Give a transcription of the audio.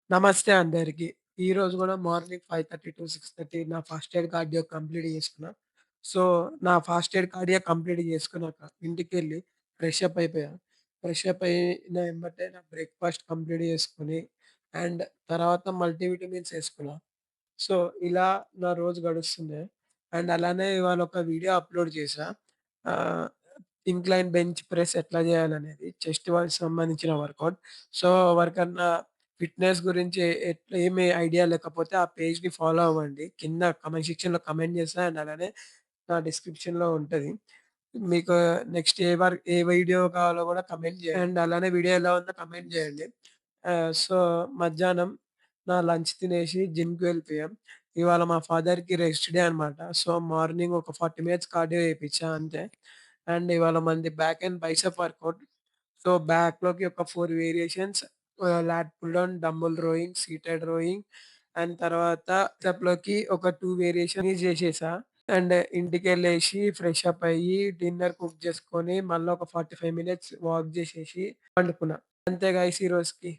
నమస్తే అందరికి. ఈరోజు గూడా మార్నింగ్ 5:30-6:30 నా ఫాస్ట్ ఎయిడ్ కార్డియో కంప్లీట్ చేసుకున్నా. సో, నా ఫాస్ట్ ఎయిడ్ కార్డియో కంప్లీట్ చేసుకున్నాక ఇంటికెళ్ళి ఫ్రెష్ అప్ అయిపోయా. ఫ్రెష్ అప్ అయిన ఎంబటే నా బ్రేక్‌ఫాస్ట్ కంప్లీట్ చేసుకొని అండ్ తర్వాత మల్టీవిటమిన్స్ ఏసుకున్నా. సో, ఇలా నా రోజు గడుస్తుంది. అండ్ అలానే ఇవాళ ఒక వీడియో అప్‌లోడ్ చేశా. ఆహ్, ఇంక్లైన్ బెంచ్ ప్రెస్ ఎట్లా చేయాలనేది చెస్ట్ వాళ్ళకి సంబంధించిన వర్కౌట్. సో, ఎవరికన్నా ఫిట్‌నెస్ గురించి ఏమి ఐడియా లేకపోతే ఆ పేజ్‌ని ఫాలో అవ్వండి. కింద కామెంట్ సెక్షన్‌లో కామెంట్ చేస్తా అండ్ అలానే నా డిస్క్రిప్షన్‌లో ఉంటది. మీకు నెక్స్ట్ ఏ వీడియో కావాలో కూడా కామెంట్ చేయండి. అండ్ అలానే వీడియో ఎలా ఉందో కామెంట్ చేయండి. సో, మధ్యాహ్నం నా లంచ్ తినేసి జిమ్‌కి వెళ్ళిపోయాం. ఇవాళ మా ఫాదర్‌కి రెస్ట్ డే అన్నమాట. సో, మార్నింగ్ ఒక 40 మినిట్స్ కార్డియో చేపిచ్చా అంతే. అండ్ ఇవాళ మనది back and bicep workout. So, బ్యాక్‌లోకి ఒక 4 variations lat pull down, dumbbell rowing, seated rowing and తర్వాత ట్రైసెప్‌లోకి ఒక 2 వేరియేషన్ చేసేసా. అండ్ ఇంటికెళ్ళేసి ఫ్రెష్ అప్ అయ్యి డిన్నర్ కుక్ చేసుకొని మళ్ళా ఒక 45 మినిట్స్ వాక్ చేసేసి పండుకున్నా. అంతే గైస్ ఈ రోజుకి.